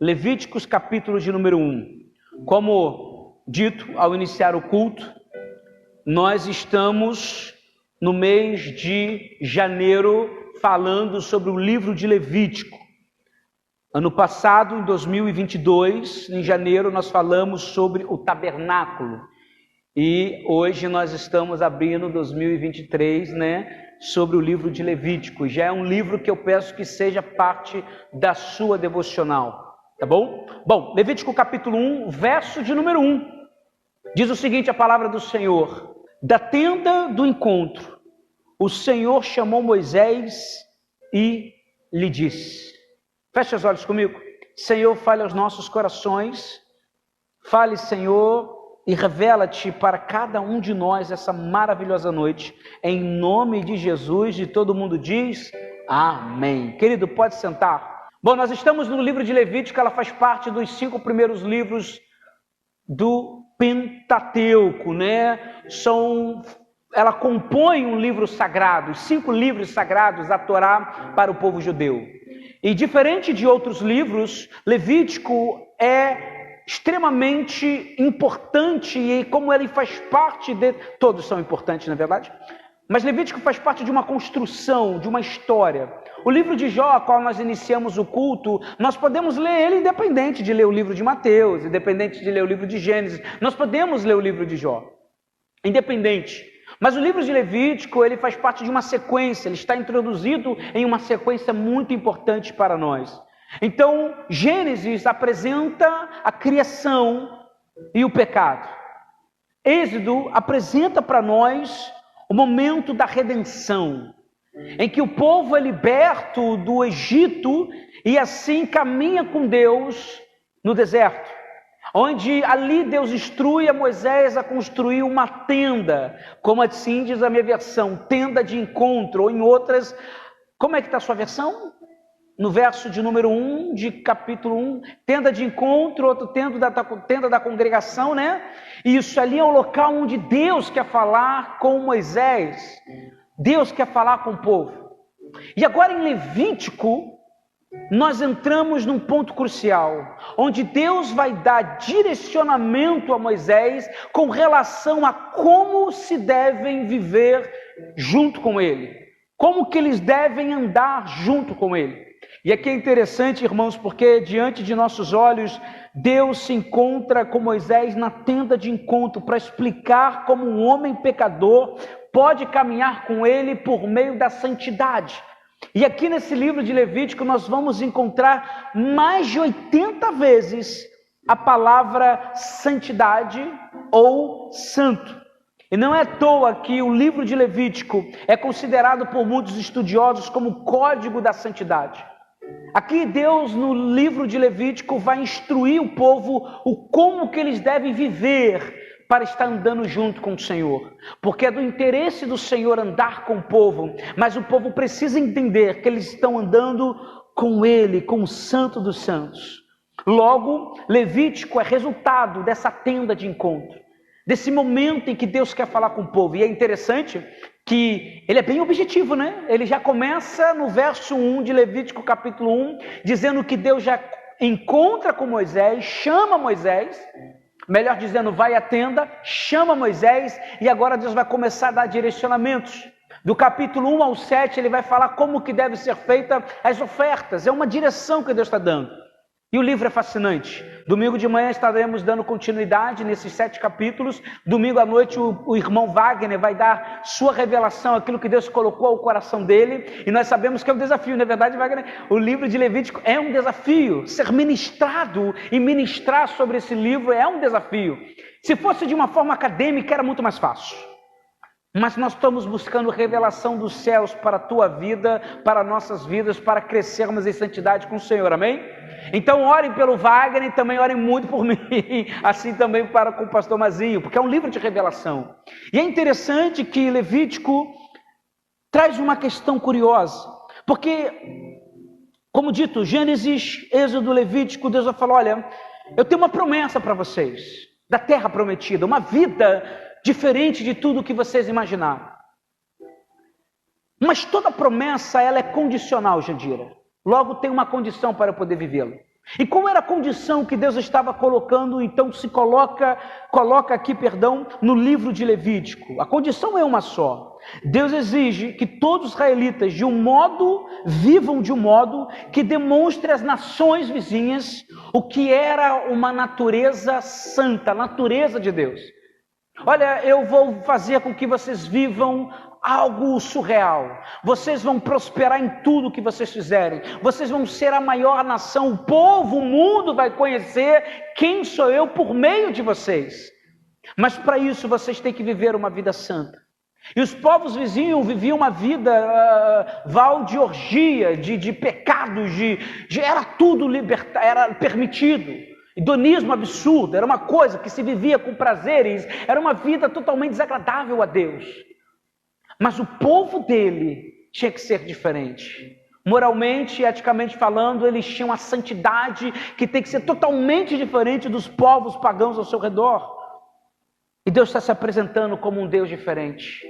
Levíticos, capítulo de número 1. Como dito ao iniciar o culto, nós estamos no mês de janeiro falando sobre o livro de Levítico. Ano passado, em 2022, em janeiro, nós falamos sobre o tabernáculo. E hoje nós estamos abrindo 2023, sobre o livro de Levítico. Já é um livro que eu peço que seja parte da sua devocional. Tá bom? Bom, Levítico capítulo 1, verso de número 1. Diz o seguinte, a palavra do Senhor. Da tenda do encontro, o Senhor chamou Moisés e lhe disse. Feche os olhos comigo. Senhor, fale aos nossos corações. Fale, Senhor, e revela-te para cada um de nós essa maravilhosa noite. Em nome de Jesus, e todo mundo diz amém. Querido, pode sentar. Bom, nós estamos no livro de Levítico, ela faz parte dos 5 primeiros livros do Pentateuco, Ela compõe um livro sagrado, os 5 livros sagrados da Torá para o povo judeu. E diferente de outros livros, Levítico é extremamente importante e como ele faz parte de... Todos são importantes, na verdade. Mas Levítico faz parte de uma construção, de uma história. O livro de Jó, a qual nós iniciamos o culto, nós podemos ler ele independente de ler o livro de Mateus, independente de ler o livro de Gênesis. Nós podemos ler o livro de Jó, independente. Mas o livro de Levítico, ele faz parte de uma sequência, ele está introduzido em uma sequência muito importante para nós. Então, Gênesis apresenta a criação e o pecado. Êxodo apresenta para nós o momento da redenção, em que o povo é liberto do Egito e assim caminha com Deus no deserto, onde ali Deus instrui a Moisés a construir uma tenda, como assim diz a minha versão, tenda de encontro, ou em outras, como é que está a sua versão? No verso de número 1 de capítulo 1, tenda de encontro, outro tenda da congregação, E isso ali é o local onde Deus quer falar com Moisés, Deus quer falar com o povo. E agora em Levítico, nós entramos num ponto crucial, onde Deus vai dar direcionamento a Moisés com relação a como se devem viver junto com ele, como que eles devem andar junto com ele. E aqui é interessante, irmãos, porque diante de nossos olhos, Deus se encontra com Moisés na tenda de encontro para explicar como um homem pecador pode caminhar com ele por meio da santidade. E aqui nesse livro de Levítico nós vamos encontrar mais de 80 vezes a palavra santidade ou santo. E não é à toa que o livro de Levítico é considerado por muitos estudiosos como o código da santidade. Aqui Deus no livro de Levítico vai instruir o povo o como que eles devem viver para estar andando junto com o Senhor, porque é do interesse do Senhor andar com o povo, mas o povo precisa entender que eles estão andando com Ele, com o Santo dos Santos. Logo, Levítico é resultado dessa tenda de encontro, desse momento em que Deus quer falar com o povo. E é interessante que ele é bem objetivo, Ele já começa no verso 1 de Levítico capítulo 1, dizendo que Deus já encontra com Moisés, chama Moisés, melhor dizendo, vai à tenda, chama Moisés, e agora Deus vai começar a dar direcionamentos. Do capítulo 1 ao 7, ele vai falar como que deve ser feita as ofertas, é uma direção que Deus está dando. E o livro é fascinante. Domingo de manhã estaremos dando continuidade nesses 7 capítulos. Domingo à noite o irmão Wagner vai dar sua revelação, aquilo que Deus colocou ao coração dele. E nós sabemos que é um desafio, não é verdade, Wagner? O livro de Levítico é um desafio. Ser ministrado e ministrar sobre esse livro é um desafio. Se fosse de uma forma acadêmica era muito mais fácil. Mas nós estamos buscando revelação dos céus para a tua vida, para nossas vidas, para crescermos em santidade com o Senhor, amém? Então orem pelo Wagner e também orem muito por mim, assim também para com o pastor Mazinho, porque é um livro de revelação. E é interessante que Levítico traz uma questão curiosa, porque, como dito, Gênesis, Êxodo, Levítico, Deus vai falar, olha, eu tenho uma promessa para vocês, da terra prometida, uma vida diferente de tudo que vocês imaginaram. Mas toda promessa, ela é condicional, Jandira. Logo tem uma condição para eu poder vivê-la. E qual era a condição que Deus estava colocando, então se coloca aqui, no livro de Levítico? A condição é uma só. Deus exige que todos os israelitas vivam de um modo que demonstre às nações vizinhas o que era uma natureza santa, a natureza de Deus. Olha, eu vou fazer com que vocês vivam algo surreal. Vocês vão prosperar em tudo que vocês fizerem. Vocês vão ser a maior nação. O mundo vai conhecer quem sou eu por meio de vocês. Mas para isso vocês têm que viver uma vida santa. E os povos vizinhos viviam uma vida de orgia, de pecados, era tudo era permitido. Hedonismo absurdo, era uma coisa que se vivia com prazeres, era uma vida totalmente desagradável a Deus. Mas o povo dele tinha que ser diferente. Moralmente e eticamente falando, eles tinham a santidade que tem que ser totalmente diferente dos povos pagãos ao seu redor. E Deus está se apresentando como um Deus diferente.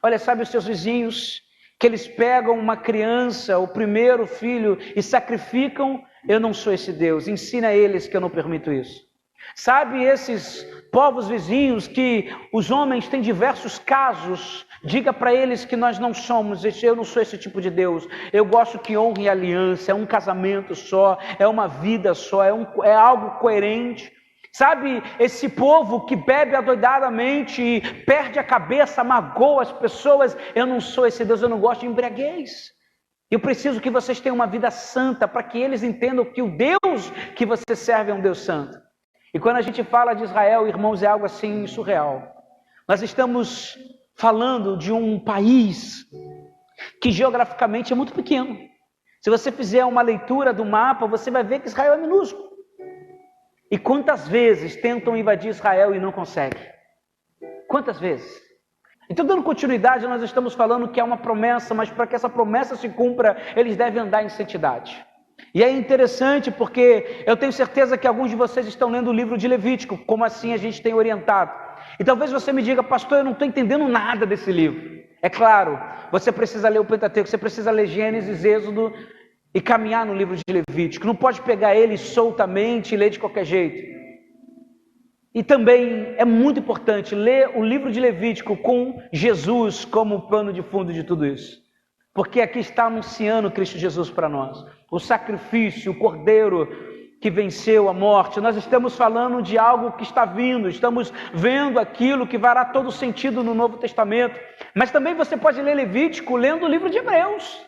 Olha, sabe os seus vizinhos, que eles pegam uma criança, o primeiro filho, e sacrificam? Eu não sou esse Deus, ensina a eles que eu não permito isso. Sabe esses povos vizinhos que os homens têm diversos casos? Diga para eles que nós não somos, eu não sou esse tipo de Deus. Eu gosto que honre a aliança, é um casamento só, é uma vida só, é algo coerente. Sabe, esse povo que bebe adoidadamente e perde a cabeça, magoa as pessoas, eu não sou esse Deus, eu não gosto de embriaguez. Eu preciso que vocês tenham uma vida santa, para que eles entendam que o Deus que você serve é um Deus santo. E quando a gente fala de Israel, irmãos, é algo assim surreal. Nós estamos falando de um país que geograficamente é muito pequeno. Se você fizer uma leitura do mapa, você vai ver que Israel é minúsculo. E quantas vezes tentam invadir Israel e não conseguem? Quantas vezes? Então, dando continuidade, nós estamos falando que é uma promessa, mas para que essa promessa se cumpra, eles devem andar em santidade. E é interessante porque eu tenho certeza que alguns de vocês estão lendo o livro de Levítico, como assim a gente tem orientado. E talvez você me diga, pastor, eu não estou entendendo nada desse livro. É claro, você precisa ler o Pentateuco, você precisa ler Gênesis, Êxodo e caminhar no livro de Levítico. Não pode pegar ele soltamente e ler de qualquer jeito. E também é muito importante ler o livro de Levítico com Jesus como pano de fundo de tudo isso. Porque aqui está anunciando Cristo Jesus para nós. O sacrifício, o cordeiro que venceu a morte. Nós estamos falando de algo que está vindo. Estamos vendo aquilo que fará todo sentido no Novo Testamento. Mas também você pode ler Levítico lendo o livro de Hebreus.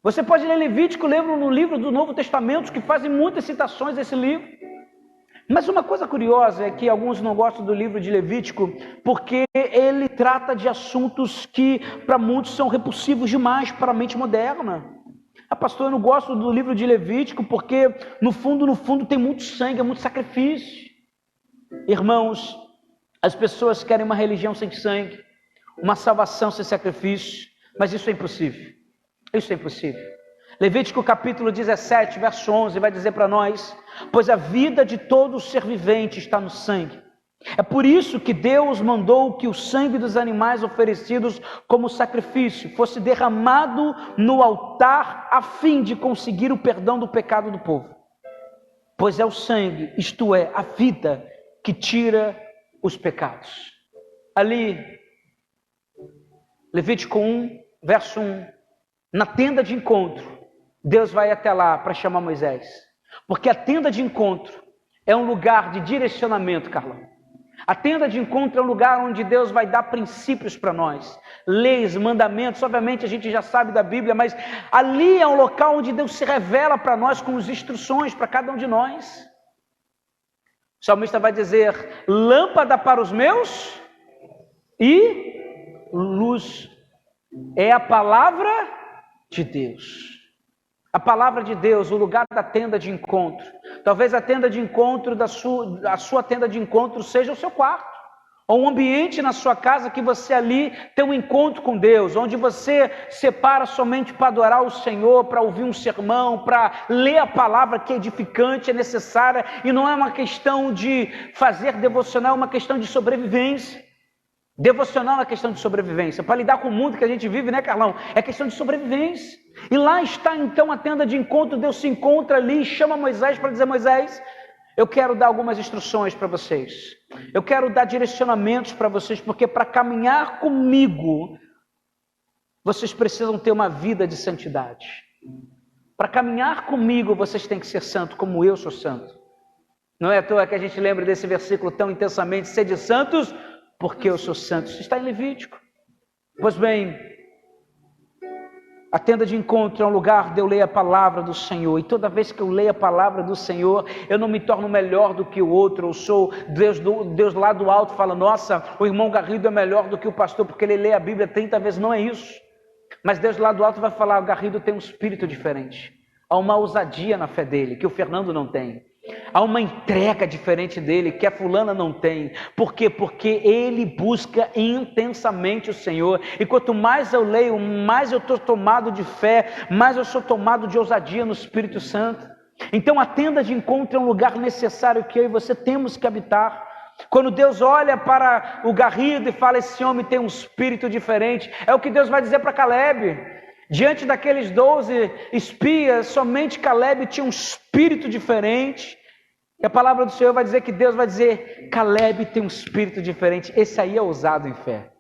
Você pode ler Levítico lendo no livro do Novo Testamento, que fazem muitas citações desse livro. Mas uma coisa curiosa é que alguns não gostam do livro de Levítico porque ele trata de assuntos que para muitos são repulsivos demais para a mente moderna. Pastor, eu não gosto do livro de Levítico porque no fundo tem muito sangue, é muito sacrifício. Irmãos, as pessoas querem uma religião sem sangue, uma salvação sem sacrifício, mas isso é impossível. Isso é impossível. Levítico capítulo 17, verso 11, vai dizer para nós: pois a vida de todo ser vivente está no sangue. É por isso que Deus mandou que o sangue dos animais oferecidos como sacrifício fosse derramado no altar a fim de conseguir o perdão do pecado do povo. Pois é o sangue, isto é, a vida, que tira os pecados. Ali, Levítico 1, verso 1, na tenda de encontro, Deus vai até lá para chamar Moisés. Porque a tenda de encontro é um lugar de direcionamento, Carlão. A tenda de encontro é um lugar onde Deus vai dar princípios para nós. Leis, mandamentos, obviamente a gente já sabe da Bíblia, mas ali é um local onde Deus se revela para nós com as instruções para cada um de nós. O salmista vai dizer: lâmpada para os meus e luz. É a palavra de Deus. A palavra de Deus, o lugar da tenda de encontro. Talvez a tenda de encontro a sua tenda de encontro seja o seu quarto, ou um ambiente na sua casa que você ali tem um encontro com Deus, onde você separa somente para adorar o Senhor, para ouvir um sermão, para ler a palavra que é edificante, é necessária, e não é uma questão de fazer devocional, é uma questão de sobrevivência. Devocional é questão de sobrevivência. Para lidar com o mundo que a gente vive, né, Carlão? É questão de sobrevivência. E lá está então a tenda de encontro. Deus se encontra ali e chama Moisés para dizer: Moisés, eu quero dar algumas instruções para vocês. Eu quero dar direcionamentos para vocês, porque para caminhar comigo, vocês precisam ter uma vida de santidade. Para caminhar comigo, vocês têm que ser santos, como eu sou santo. Não é à toa que a gente lembra desse versículo tão intensamente: sede santos, porque eu sou santo. Isso está em Levítico. Pois bem, a tenda de encontro é um lugar de eu ler a palavra do Senhor. E toda vez que eu leio a palavra do Senhor, eu não me torno melhor do que o outro. Eu sou Deus lá do alto fala: nossa, o irmão Garrido é melhor do que o pastor, porque ele lê a Bíblia 30 vezes. Não é isso. Mas Deus lá do alto vai falar: o Garrido tem um espírito diferente. Há uma ousadia na fé dele, que o Fernando não tem. Há uma entrega diferente dele, que a fulana não tem. Por quê? Porque ele busca intensamente o Senhor. E quanto mais eu leio, mais eu estou tomado de fé, mais eu sou tomado de ousadia no Espírito Santo. Então a tenda de encontro é um lugar necessário que eu e você temos que habitar. Quando Deus olha para o Garrido e fala: esse homem tem um espírito diferente, é o que Deus vai dizer para Caleb. Diante daqueles 12 espias, somente Caleb tinha um espírito diferente. E a palavra do Senhor vai dizer que Deus vai dizer: Caleb tem um espírito diferente. Esse aí é ousado em fé.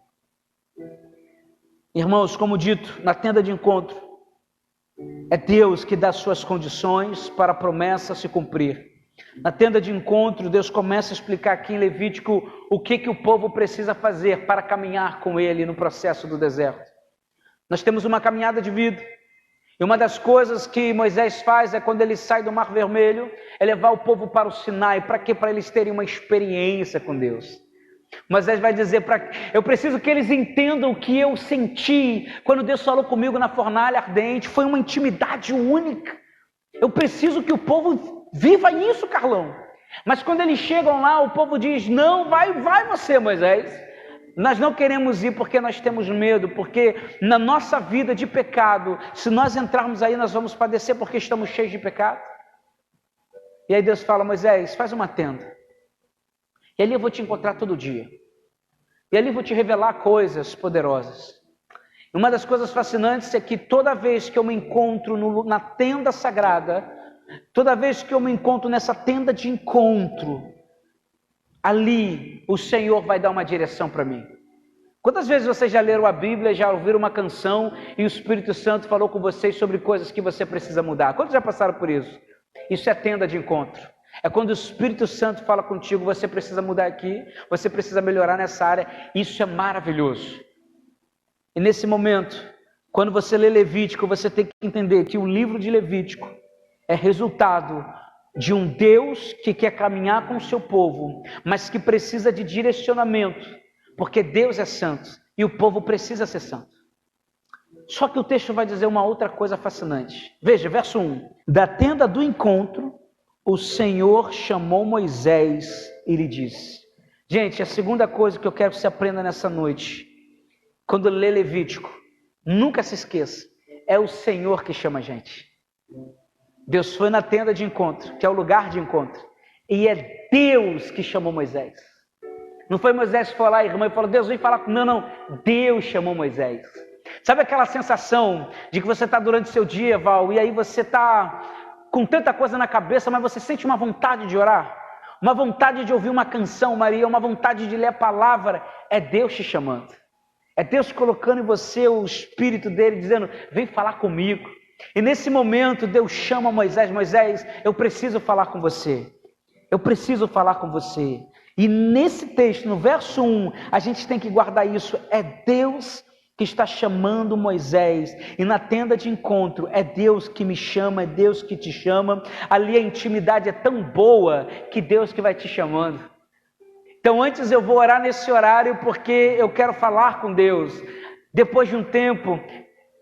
Irmãos, como dito, na tenda de encontro, é Deus que dá suas condições para a promessa se cumprir. Na tenda de encontro, Deus começa a explicar aqui em Levítico o que o povo precisa fazer para caminhar com Ele no processo do deserto. Nós temos uma caminhada de vida. E uma das coisas que Moisés faz é, quando ele sai do Mar Vermelho, é levar o povo para o Sinai. Para quê? Para eles terem uma experiência com Deus. Moisés vai dizer: eu preciso que eles entendam o que eu senti quando Deus falou comigo na fornalha ardente. Foi uma intimidade única. Eu preciso que o povo viva isso, Carlão. Mas quando eles chegam lá, o povo diz: não, vai você, Moisés. Nós não queremos ir porque nós temos medo, porque na nossa vida de pecado, se nós entrarmos aí, nós vamos padecer porque estamos cheios de pecado. E aí Deus fala: Moisés, faz uma tenda. E ali eu vou te encontrar todo dia. E ali eu vou te revelar coisas poderosas. E uma das coisas fascinantes é que toda vez que eu me encontro na tenda sagrada, toda vez que eu me encontro nessa tenda de encontro, ali o Senhor vai dar uma direção para mim. Quantas vezes vocês já leram a Bíblia, já ouviram uma canção e o Espírito Santo falou com vocês sobre coisas que você precisa mudar? Quantos já passaram por isso? Isso é tenda de encontro. É quando o Espírito Santo fala contigo: você precisa mudar aqui, você precisa melhorar nessa área. Isso é maravilhoso. E nesse momento, quando você lê Levítico, você tem que entender que o livro de Levítico é resultado de um Deus que quer caminhar com o seu povo, mas que precisa de direcionamento, porque Deus é santo e o povo precisa ser santo. Só que o texto vai dizer uma outra coisa fascinante. Veja, verso 1. Da tenda do encontro, o Senhor chamou Moisés e lhe disse. Gente, a segunda coisa que eu quero que você aprenda nessa noite, quando lê Levítico, nunca se esqueça, é o Senhor que chama a gente. Deus foi na tenda de encontro, que é o lugar de encontro, e é Deus que chamou Moisés. Não foi Moisés que foi lá, irmã, e falou: Deus, vem falar comigo. Não, Deus chamou Moisés. Sabe aquela sensação de que você está durante o seu dia, Val, e aí você está com tanta coisa na cabeça, mas você sente uma vontade de orar, uma vontade de ouvir uma canção, Maria, uma vontade de ler a palavra? É Deus te chamando. É Deus colocando em você o Espírito dele, dizendo: vem falar comigo. E nesse momento Deus chama Moisés: Moisés, eu preciso falar com você. Eu preciso falar com você. E nesse texto, no verso 1, a gente tem que guardar isso. É Deus que está chamando Moisés. E na tenda de encontro, é Deus que me chama, é Deus que te chama. Ali a intimidade é tão boa que Deus que vai te chamando. Então antes eu vou orar nesse horário porque eu quero falar com Deus. Depois de um tempo,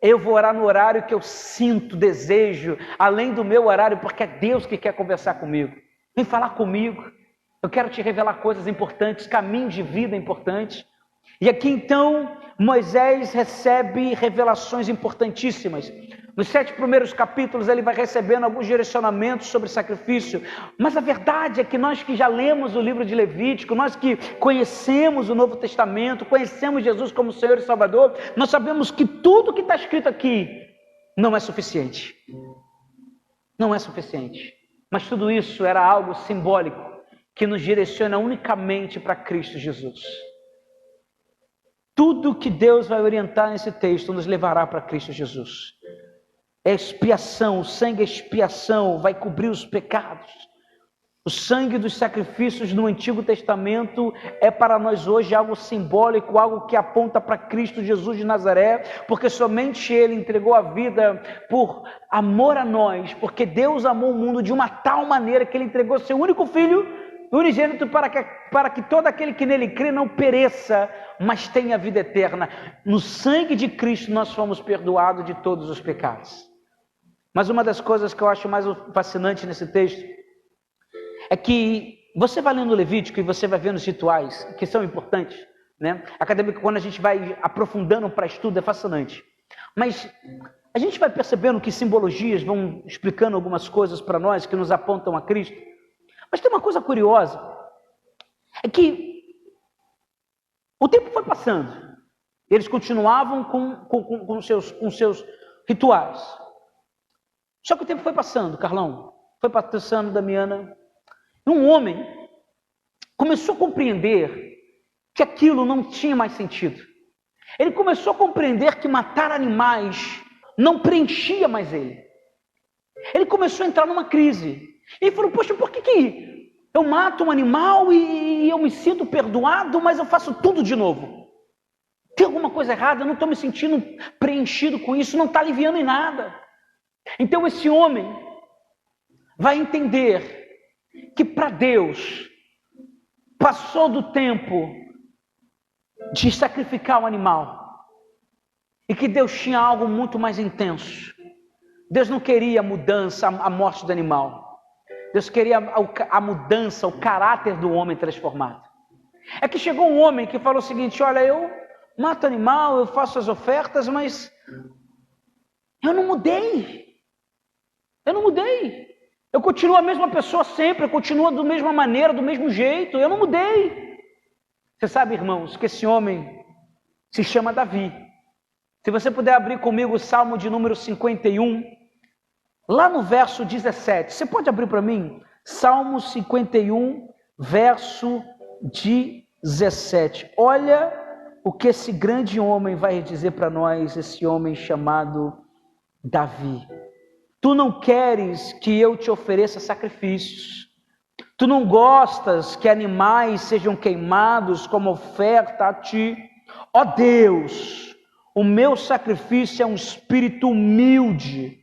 eu vou orar no horário que eu sinto desejo, além do meu horário, porque é Deus que quer conversar comigo. Vem falar comigo. Eu quero te revelar coisas importantes, caminhos de vida importantes. E aqui então, Moisés recebe revelações importantíssimas. Nos 7 primeiros capítulos ele vai recebendo alguns direcionamentos sobre sacrifício, mas a verdade é que nós que já lemos o livro de Levítico, nós que conhecemos o Novo Testamento, conhecemos Jesus como Senhor e Salvador, nós sabemos que tudo que está escrito aqui não é suficiente. Não é suficiente. Mas tudo isso era algo simbólico que nos direciona unicamente para Cristo Jesus. Tudo que Deus vai orientar nesse texto nos levará para Cristo Jesus. É expiação, o sangue é expiação, vai cobrir os pecados. O sangue dos sacrifícios no Antigo Testamento é para nós hoje algo simbólico, algo que aponta para Cristo Jesus de Nazaré, porque somente Ele entregou a vida por amor a nós, porque Deus amou o mundo de uma tal maneira que Ele entregou seu único Filho, unigênito, para que todo aquele que nele crê não pereça, mas tenha vida eterna. No sangue de Cristo nós fomos perdoados de todos os pecados. Mas uma das coisas que eu acho mais fascinante nesse texto é que você vai lendo o Levítico e você vai vendo os rituais que são importantes, né? Acadêmico, quando a gente vai aprofundando para estudo, é fascinante. Mas a gente vai percebendo que simbologias vão explicando algumas coisas para nós que nos apontam a Cristo. Mas tem uma coisa curiosa, é que o tempo foi passando, eles continuavam com seus rituais. Só que o tempo foi passando, Carlão, foi passando, Damiana, e um homem começou a compreender que aquilo não tinha mais sentido. Ele começou a compreender que matar animais não preenchia mais ele. Ele começou a entrar numa crise. E falou, poxa, por que eu mato um animal e eu me sinto perdoado, mas eu faço tudo de novo? Tem alguma coisa errada? Eu não estou me sentindo preenchido com isso, não está aliviando em nada. Então esse homem vai entender que para Deus passou do tempo de sacrificar o animal e que Deus tinha algo muito mais intenso. Deus não queria a mudança, a morte do animal. Deus queria a mudança, o caráter do homem transformado. É que chegou um homem que falou o seguinte, olha, eu mato animal, eu faço as ofertas, mas eu não mudei. Eu não mudei. Eu continuo a mesma pessoa sempre, eu continuo da mesma maneira, do mesmo jeito, eu não mudei. Você sabe, irmãos, que esse homem se chama Davi. Se você puder abrir comigo o Salmo de número 51, lá no verso 17. Você pode abrir para mim? Salmo 51, verso 17. Olha o que esse grande homem vai dizer para nós, esse homem chamado Davi. Tu não queres que eu te ofereça sacrifícios. Tu não gostas que animais sejam queimados como oferta a ti. Ó Deus, o meu sacrifício é um espírito humilde.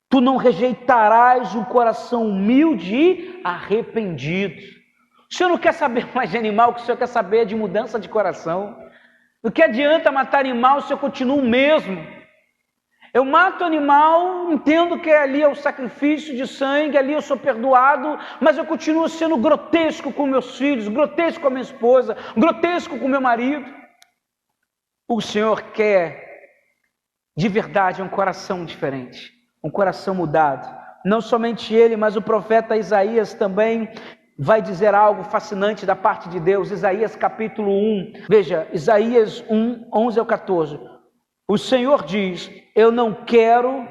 Tu não rejeitarás um coração humilde e arrependido. O Senhor não quer saber mais de animal, o que o Senhor quer saber é de mudança de coração. O que adianta matar animal se eu continuo o mesmo? Eu mato animal, entendo que ali é o sacrifício de sangue, ali eu sou perdoado, mas eu continuo sendo grotesco com meus filhos, grotesco com a minha esposa, grotesco com o meu marido. O Senhor quer, de verdade, um coração diferente, um coração mudado. Não somente ele, mas o profeta Isaías também vai dizer algo fascinante da parte de Deus. Isaías capítulo 1, veja, Isaías 1, 11 ao 14. O Senhor diz, eu não quero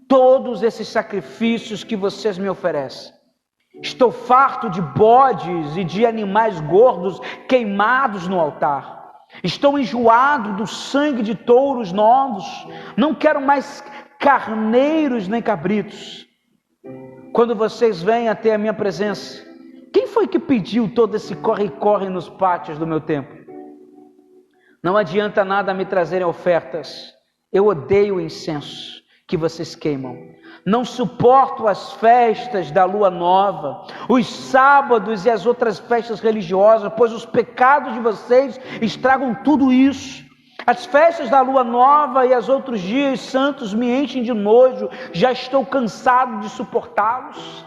todos esses sacrifícios que vocês me oferecem. Estou farto de bodes e de animais gordos queimados no altar. Estou enjoado do sangue de touros novos. Não quero mais carneiros nem cabritos. Quando vocês vêm até a minha presença, quem foi que pediu todo esse corre-corre nos pátios do meu templo? Não adianta nada me trazerem ofertas. Eu odeio o incenso que vocês queimam. Não suporto as festas da lua nova, os sábados e as outras festas religiosas, pois os pecados de vocês estragam tudo isso. As festas da lua nova e os outros dias santos me enchem de nojo, já estou cansado de suportá-los.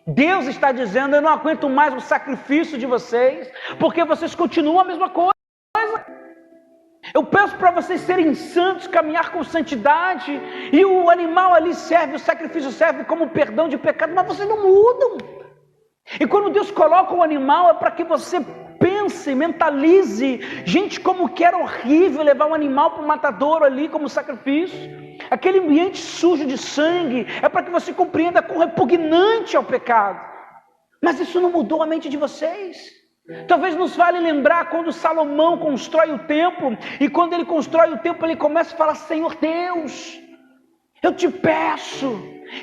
Deus está dizendo, eu não aguento mais o sacrifício de vocês, porque vocês continuam a mesma coisa. Eu peço para vocês serem santos, caminhar com santidade, e o animal ali serve, o sacrifício serve como perdão de pecado, mas vocês não mudam. E quando Deus coloca o animal é para que você pense, mentalize, gente, como que era horrível levar um animal para o matadouro ali como sacrifício, aquele ambiente sujo de sangue, é para que você compreenda quão repugnante é o pecado. Mas isso não mudou a mente de vocês. Talvez nos vale lembrar quando Salomão constrói o templo, e quando ele constrói o templo, ele começa a falar: Senhor Deus, eu te peço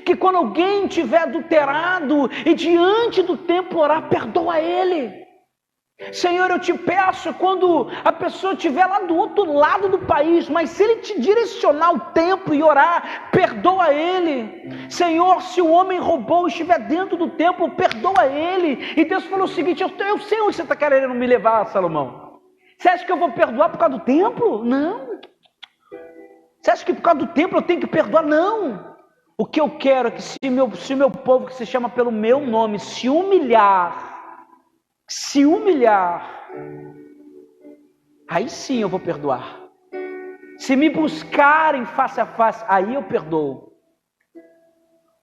que quando alguém tiver adulterado e diante do templo orar, perdoa ele. Senhor, eu te peço, quando a pessoa estiver lá do outro lado do país, mas se ele te direcionar ao templo e orar, perdoa ele. Senhor, se o homem roubou e estiver dentro do templo, perdoa ele. E Deus falou o seguinte: eu sei onde você está querendo me levar, Salomão. Você acha que eu vou perdoar por causa do templo? Não. Você acha que por causa do templo eu tenho que perdoar? Não. O que eu quero é que se meu povo, que se chama pelo meu nome, se humilhar, aí sim eu vou perdoar. Se me buscarem face a face, aí eu perdoo.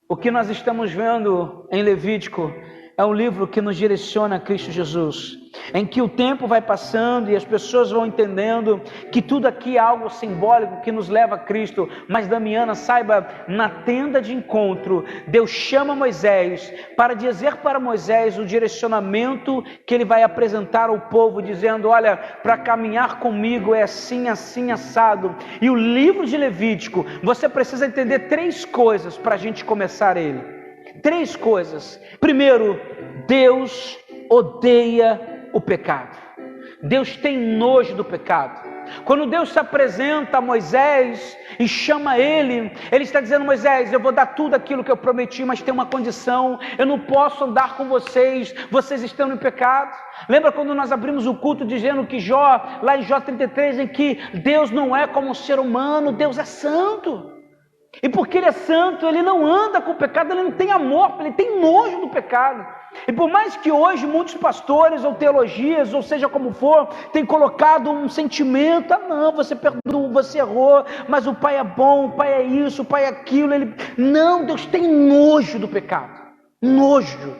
O que nós estamos vendo em Levítico é um livro que nos direciona a Cristo Jesus, em que o tempo vai passando e as pessoas vão entendendo que tudo aqui é algo simbólico que nos leva a Cristo. Mas Damiana, saiba, na tenda de encontro, Deus chama Moisés para dizer para Moisés o direcionamento que ele vai apresentar ao povo, dizendo: olha, para caminhar comigo é assim, assim, assado. E o livro de Levítico, você precisa entender 3 coisas para a gente começar ele. 3 coisas. Primeiro, Deus odeia o pecado. Deus tem nojo do pecado. Quando Deus se apresenta a Moisés e chama ele está dizendo: Moisés, eu vou dar tudo aquilo que eu prometi, mas tem uma condição: eu não posso andar com vocês, vocês estão em pecado. Lembra quando nós abrimos o culto dizendo que lá em Jó 33, em que Deus não é como um ser humano, Deus é santo. E porque ele é santo, ele não anda com o pecado, ele não tem amor, ele tem nojo do pecado. E por mais que hoje muitos pastores ou teologias, ou seja como for, tenham colocado um sentimento: não, você perdoou, você errou, mas o pai é bom, o pai é isso, o pai é aquilo. Não, Deus tem nojo do pecado, nojo.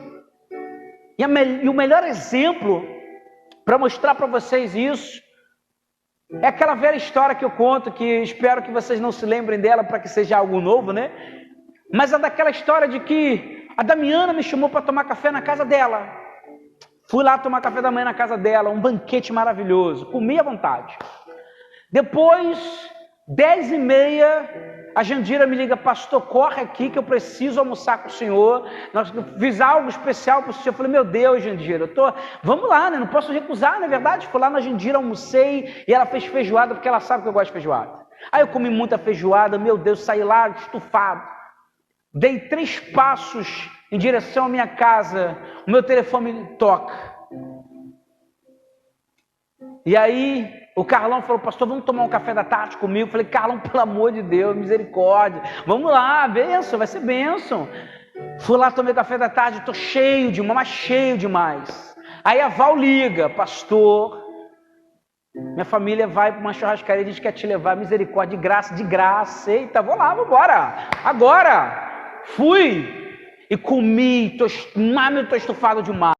E o melhor exemplo para mostrar para vocês isso é aquela velha história que eu conto, que espero que vocês não se lembrem dela para que seja algo novo, né? Mas é daquela história de que a Damiana me chamou para tomar café na casa dela. Fui lá tomar café da manhã na casa dela, um banquete maravilhoso, comi à vontade. Depois, 10h30, a Jandira me liga: pastor, corre aqui que eu preciso almoçar com o senhor. Nós fiz algo especial para o senhor. Eu falei: meu Deus, Jandira, vamos lá, né? Não posso recusar, não é verdade? Fui lá na Jandira, almocei, e ela fez feijoada, porque ela sabe que eu gosto de feijoada. Aí eu comi muita feijoada, meu Deus, saí lá estufado. Dei 3 passos em direção à minha casa, o meu telefone toca. E aí o Carlão falou: pastor, vamos tomar um café da tarde comigo? Eu falei: Carlão, pelo amor de Deus, misericórdia, vamos lá, bênção, vai ser bênção. Fui lá, tomei café da tarde, estou cheio demais. Aí a Val liga: pastor, minha família vai para uma churrascaria, a gente quer te levar, misericórdia, de graça, eita, vou lá, vamos embora, agora. Fui e comi, estou estufado demais.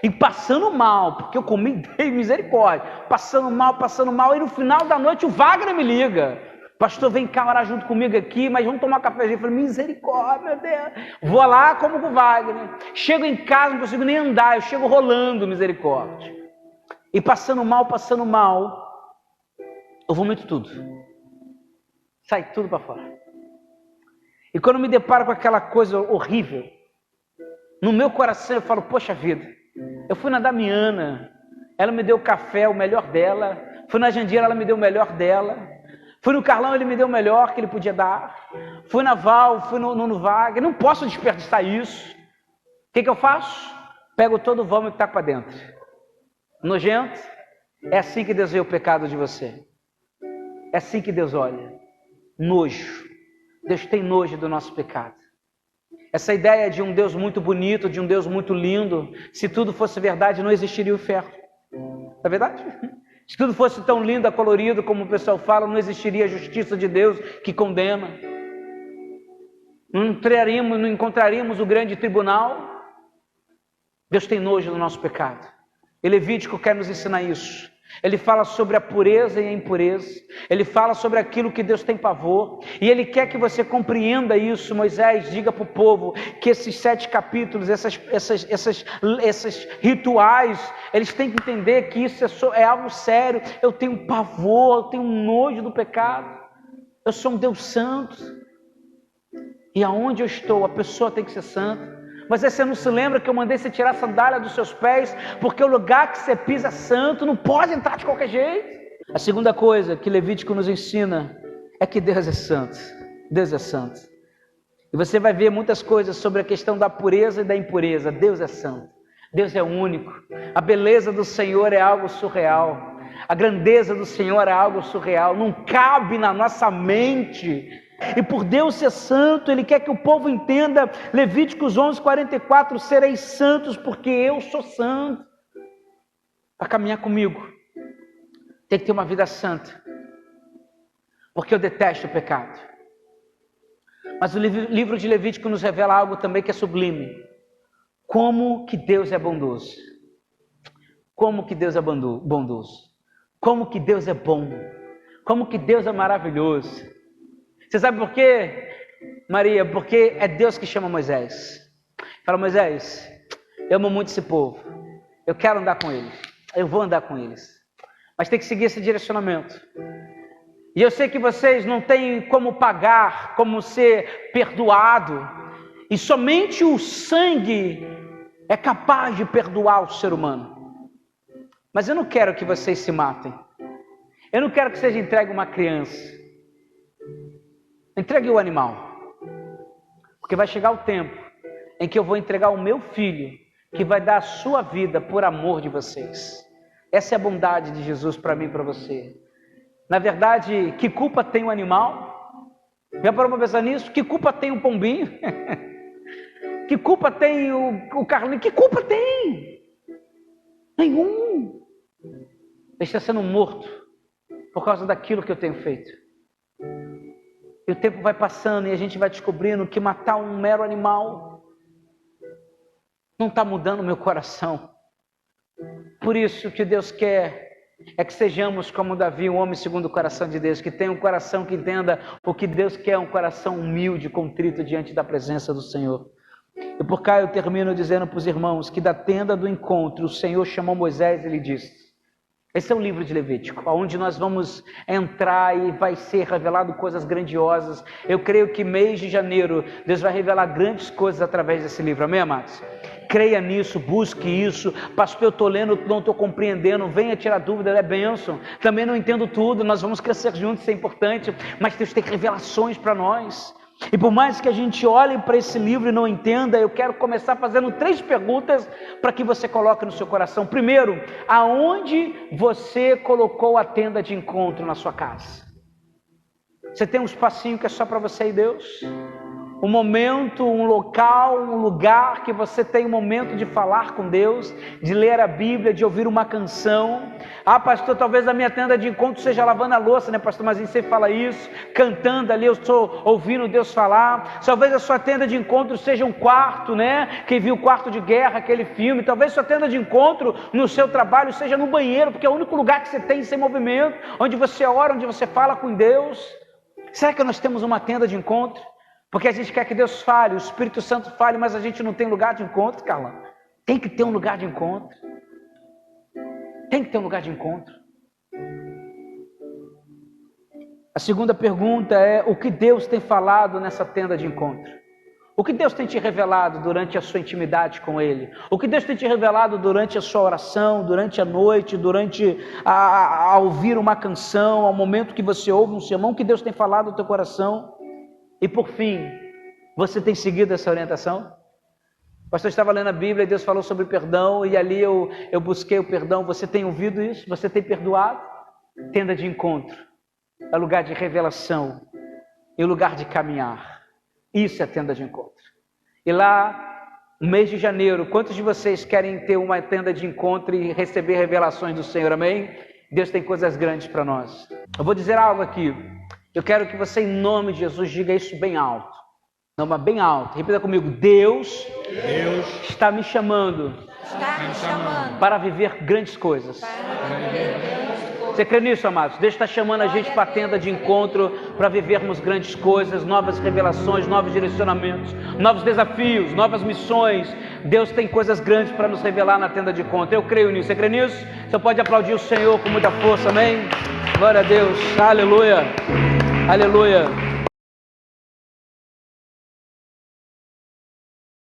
E passando mal, porque eu comi, dei misericórdia, passando mal, e no final da noite o Wagner me liga: pastor, vem cá orar junto comigo aqui, mas vamos tomar um cafezinho. Eu falei: misericórdia, meu Deus. Vou lá, como com o Wagner, chego em casa, não consigo nem andar, eu chego rolando, misericórdia. E passando mal, eu vomito tudo, sai tudo para fora. E quando eu me deparo com aquela coisa horrível, no meu coração eu falo: poxa vida, eu fui na Damiana, ela me deu café, o melhor dela. Fui na Jandira, ela me deu o melhor dela. Fui no Carlão, ele me deu o melhor que ele podia dar. Fui na Val, fui no Wagner. Não posso desperdiçar isso. O que eu faço? Pego todo o vômito e taco para dentro. Nojento? É assim que Deus vê o pecado de você. É assim que Deus olha. Nojo. Deus tem nojo do nosso pecado. Essa ideia de um Deus muito bonito, de um Deus muito lindo, se tudo fosse verdade, não existiria o inferno. Não é verdade? Se tudo fosse tão lindo, colorido, como o pessoal fala, não existiria a justiça de Deus que condena. Não encontraríamos o grande tribunal. Deus tem nojo do nosso pecado. E Levítico quer nos ensinar isso. Ele fala sobre a pureza e a impureza. Ele fala sobre aquilo que Deus tem pavor. E Ele quer que você compreenda isso. Moisés, diga para o povo que esses 7 capítulos, esses rituais, eles têm que entender que isso é algo sério. Eu tenho pavor, eu tenho nojo do pecado. Eu sou um Deus santo. E aonde eu estou, a pessoa tem que ser santa. Mas você não se lembra que eu mandei você tirar a sandália dos seus pés, porque o lugar que você pisa é santo, não pode entrar de qualquer jeito. A segunda coisa que Levítico nos ensina é que Deus é santo. Deus é santo. E você vai ver muitas coisas sobre a questão da pureza e da impureza. Deus é santo. Deus é único. A beleza do Senhor é algo surreal. A grandeza do Senhor é algo surreal. Não cabe na nossa mente. E por Deus ser santo, Ele quer que o povo entenda, Levíticos 11:44, sereis santos porque eu sou santo. Para caminhar comigo, tem que ter uma vida santa, porque eu detesto o pecado. Mas o livro de Levítico nos revela algo também que é sublime. Como que Deus é bondoso. Como que Deus é bondoso. Como que Deus é bom. Como que Deus é maravilhoso. Você sabe por quê, Maria? Porque é Deus que chama Moisés. Fala: Moisés, eu amo muito esse povo. Eu quero andar com eles. Eu vou andar com eles. Mas tem que seguir esse direcionamento. E eu sei que vocês não têm como pagar, como ser perdoado. E somente o sangue é capaz de perdoar o ser humano. Mas eu não quero que vocês se matem. Eu não quero que seja entregue uma criança. Entregue o animal, porque vai chegar o tempo em que eu vou entregar o meu filho, que vai dar a sua vida por amor de vocês. Essa é a bondade de Jesus para mim e para você. Na verdade, que culpa tem o animal? Já parou para pensar nisso? Que culpa tem o pombinho? Que culpa tem o carlinho? Que culpa tem? Nenhum. Ele está sendo morto por causa daquilo que eu tenho feito. E o tempo vai passando e a gente vai descobrindo que matar um mero animal não está mudando o meu coração. Por isso, o que Deus quer é que sejamos como Davi, um homem segundo o coração de Deus, que tenha um coração que entenda o que Deus quer, um coração humilde, contrito diante da presença do Senhor. E por cá eu termino dizendo para os irmãos que da tenda do encontro o Senhor chamou Moisés e lhe disse. Esse é o livro de Levítico, onde nós vamos entrar e vai ser revelado coisas grandiosas. Eu creio que mês de janeiro, Deus vai revelar grandes coisas através desse livro, amém, amados? Creia nisso, busque isso. Pastor, eu estou lendo, não estou compreendendo, venha tirar dúvida, é bênção. Também não entendo tudo, nós vamos crescer juntos, isso é importante, mas Deus tem revelações para nós. E por mais que a gente olhe para esse livro e não entenda, eu quero começar fazendo 3 perguntas para que você coloque no seu coração. Primeiro, aonde você colocou a tenda de encontro na sua casa? Você tem um espacinho que é só para você e Deus? Um momento, um local, um lugar que você tem um momento de falar com Deus, de ler a Bíblia, de ouvir uma canção. Ah, pastor, talvez a minha tenda de encontro seja lavando a louça, né, pastor? Mas você fala isso, cantando ali, eu estou ouvindo Deus falar. Talvez a sua tenda de encontro seja um quarto, né? Quem viu o Quarto de Guerra, aquele filme. Talvez sua tenda de encontro no seu trabalho seja no banheiro, porque é o único lugar que você tem sem movimento, onde você ora, onde você fala com Deus. Será que nós temos uma tenda de encontro? Porque a gente quer que Deus fale, o Espírito Santo fale, mas a gente não tem lugar de encontro, Carlão. Tem que ter um lugar de encontro. Tem que ter um lugar de encontro. A segunda pergunta é: o que Deus tem falado nessa tenda de encontro? O que Deus tem te revelado durante a sua intimidade com Ele? O que Deus tem te revelado durante a sua oração, durante a noite, durante a ouvir uma canção, ao momento que você ouve um sermão? O que Deus tem falado no teu coração? E por fim, você tem seguido essa orientação? O pastor estava lendo a Bíblia e Deus falou sobre perdão, e ali eu busquei o perdão. Você tem ouvido isso? Você tem perdoado? Tenda de encontro é lugar de revelação e lugar de caminhar. Isso é tenda de encontro. E lá, no mês de janeiro, quantos de vocês querem ter uma tenda de encontro e receber revelações do Senhor? Amém? Deus tem coisas grandes para nós. Eu vou dizer algo aqui. Eu quero que você, em nome de Jesus, diga isso bem alto. Não, mas bem alto. Repita comigo. Deus está me chamando, para viver grandes coisas. Você crê nisso, amados? Deus está chamando a gente para a tenda de encontro, para vivermos grandes coisas, novas revelações, novos direcionamentos, novos desafios, novas missões. Deus tem coisas grandes para nos revelar na tenda de encontro. Eu creio nisso. Você crê nisso? Você pode aplaudir o Senhor com muita força, amém? Glória a Deus. Aleluia. Aleluia.